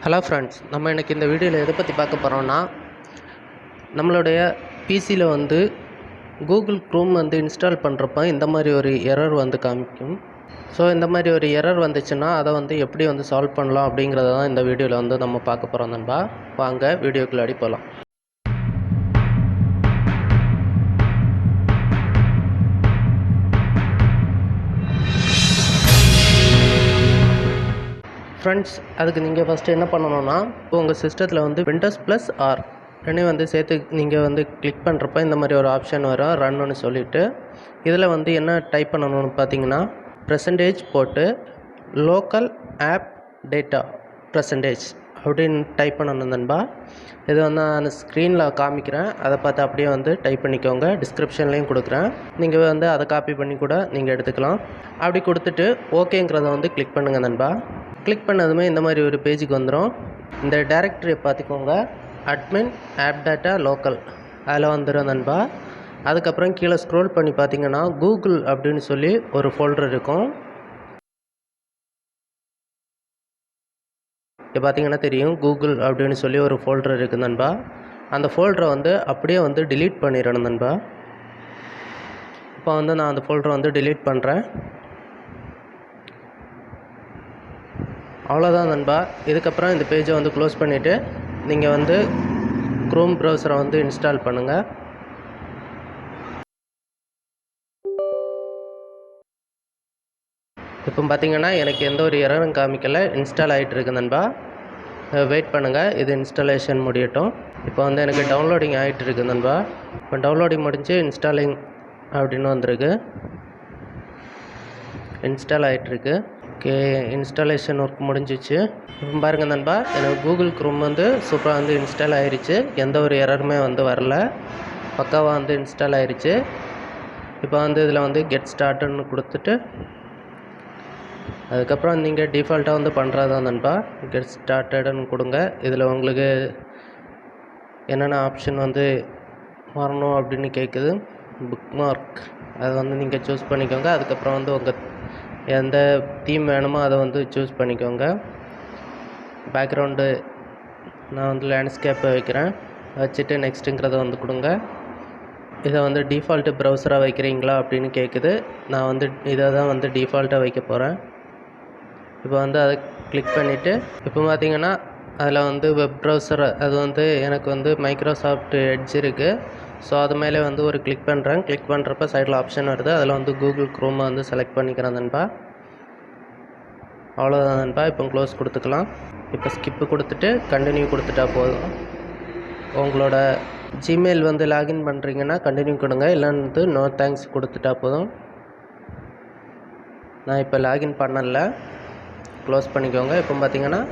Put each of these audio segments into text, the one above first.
Hello friends, நம்ம இன்றைக்கி இந்த வீடியோவில் எதை பற்றி பார்க்க போகிறோம்னா, நம்மளுடைய பிசியில் வந்து கூகுள் க்ரோம் வந்து இன்ஸ்டால் பண்ணுறப்ப இந்த மாதிரி ஒரு எரர் வந்து காமிக்கும். ஸோ இந்த மாதிரி ஒரு எரர் வந்துச்சுன்னா அதை வந்து எப்படி வந்து சால்வ் பண்ணலாம் அப்படிங்கிறத தான் இந்த வீடியோவில் வந்து நம்ம பார்க்க போகிறோம் நண்பா. வாங்க வீடியோக்குள்ளாடி போகலாம். ஃப்ரெண்ட்ஸ், அதுக்கு நீங்கள் ஃபஸ்ட்டு என்ன பண்ணணும்னா, உங்கள் சிஸ்டத்தில் வந்து விண்டோஸ் ப்ளஸ் ஆர் ரெண்டையும் வந்து சேர்த்து நீங்கள் வந்து கிளிக் பண்ணுறப்ப இந்த மாதிரி ஒரு ஆப்ஷன் வரும், ரன்னு சொல்லிவிட்டு. இதில் வந்து என்ன டைப் பண்ணணும்னு பார்த்தீங்கன்னா, % போட்டு லோக்கல் ஆப் டேட்டா % அப்படின்னு டைப் பண்ணணும் நண்பா. இது வந்து நான் ஸ்க்ரீனில் காமிக்கிறேன், அதை பார்த்து அப்படியே வந்து டைப் பண்ணிக்கோங்க. டிஸ்கிரிப்ஷன்லேயும் கொடுக்குறேன், நீங்கள் வந்து அதை காப்பி பண்ணி கூட நீங்கள் எடுத்துக்கலாம். அப்படி கொடுத்துட்டு ஓகேங்கிறத வந்து கிளிக் பண்ணுங்கள் நண்பா. கிளிக் பண்ணதுமே இந்த மாதிரி ஒரு பேஜுக்கு வந்துடும். இந்த டைரக்டரியை பார்த்துக்கோங்க, அட்மின் ஆப் டேட்டா லோக்கல், அதில் வந்துடும் நண்பா. அதுக்கப்புறம் கீழே ஸ்க்ரோல் பண்ணி பார்த்தீங்கன்னா கூகுள் அப்படின்னு சொல்லி ஒரு ஃபோல்டர் இருக்கும். இப்போ பார்த்தீங்கன்னா தெரியும், கூகுள் அப்படின்னு சொல்லி ஒரு ஃபோல்டர் இருக்குது நண்பா. அந்த ஃபோல்டரை வந்து அப்படியே வந்து டிலீட் பண்ணிடணும் நண்பா. இப்போ வந்து நான் அந்த ஃபோல்டரை வந்து டிலீட் பண்ணுறேன். அவ்வளோதான் நண்பா. இதுக்கப்புறம் இந்த பேஜை வந்து க்ளோஸ் பண்ணிவிட்டு நீங்கள் வந்து க்ரோம் ப்ரௌசரை வந்து இன்ஸ்டால் பண்ணுங்கள். இப்போ பார்த்தீங்கன்னா எனக்கு எந்த ஒரு எரரும் காமிக்கலை, இன்ஸ்டால் ஆகிட்டு இருக்கு நண்பா. வெயிட் பண்ணுங்கள், இது இன்ஸ்டாலேஷன் முடியட்டும். இப்போ வந்து எனக்கு டவுன்லோடிங் ஆகிட்டு இருக்குது நண்பா. இப்போ டவுன்லோடிங் முடிஞ்சு இன்ஸ்டாலிங் அப்படின்னு வந்திருக்கு, இன்ஸ்டால் ஆகிட்டுருக்கு. ஓகே, இன்ஸ்டாலேஷன் ஒர்க் முடிஞ்சிச்சு. இப்போ பாருங்கள் நண்பா, எனக்கு கூகுள் க்ரோம் வந்து சூப்பராக வந்து இன்ஸ்டால் ஆகிருச்சு. எந்த ஒரு எரருமே வந்து வரல, பக்காவாக வந்து இன்ஸ்டால் ஆகிருச்சு. இப்போ வந்து இதில் வந்து கெட் ஸ்டார்ட்னு கொடுத்துட்டு அதுக்கப்புறம் நீங்கள் டிஃபால்ட்டாக வந்து பண்ணுறது தான் நண்பா. கெட் ஸ்டார்டட்னு கொடுங்க. இதில் உங்களுக்கு என்னென்ன ஆப்ஷன் வந்து வரணும் அப்படின்னு கேட்குது. புக் மார்க், அதை வந்து நீங்கள் சூஸ் பண்ணிக்கோங்க. அதுக்கப்புறம் வந்து உங்கள் எந்த தீம் வேணுமோ அதை வந்து சூஸ் பண்ணிக்கோங்க. பேக்ரவுண்டு நான் வந்து லேண்ட்ஸ்கேப்பை வைக்கிறேன், வச்சுட்டு நெக்ஸ்ட்டுங்கிறத வந்து கொடுங்க. இதை வந்து டிஃபால்ட்டு ப்ரௌசராக வைக்கிறீங்களா அப்படின்னு கேட்குது. நான் வந்து இதை தான் வந்து டிஃபால்ட்டாக வைக்க போகிறேன். இப்போ வந்து அதை கிளிக் பண்ணிவிட்டு இப்போ பார்த்தீங்கன்னா அதில் வந்து வெப் ப்ரௌசர், அது வந்து எனக்கு வந்து மைக்ரோசாஃப்ட் எட்ஜ் இருக்குது. ஸோ அது மேலே வந்து ஒரு கிளிக் பண்ணுறேன். கிளிக் பண்ணுறப்ப சைடில் ஆப்ஷன் வருது, அதில் வந்து கூகுள் க்ரோமை வந்து செலக்ட் பண்ணிக்கிறேன் நண்பா. அவ்வளோதான் நண்பா. இப்போ க்ளோஸ் கொடுத்துக்கலாம். இப்போ ஸ்கிப்பு கொடுத்துட்டு கண்டினியூ கொடுத்துட்டா போதும். உங்களோட ஜிமெயில் வந்து லாகின் பண்ணுறீங்கன்னா கண்டினியூ கொடுங்க, இல்லைன்னு நோ தேங்க்ஸ் கொடுத்துட்டா போதும். நான் இப்போ லாகின் பண்ணல, க்ளோஸ் பண்ணிக்கோங்க. இப்போ பார்த்தீங்கன்னா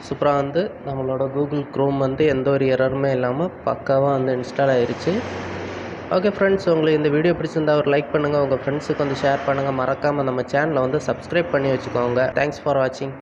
சூப்பராக வந்து நம்மளோட கூகுள் க்ரோம் வந்து எந்த ஒரு எரருமே இல்லாமல் பக்காவாக வந்து இன்ஸ்டால் ஆகிருச்சு. ஓகே ஃப்ரெண்ட்ஸ், உங்களுக்கு இந்த வீடியோ பிடிச்சிருந்தா ஒரு லைக் பண்ணுங்கள், உங்கள் ஃப்ரெண்ட்ஸுக்கு வந்து ஷேர் பண்ணுங்கள். மறக்காமல் நம்ம சேனலை வந்து சப்ஸ்கிரைப் பண்ணி வச்சுக்கோங்க. தேங்க்ஸ் ஃபார் வாட்சிங்.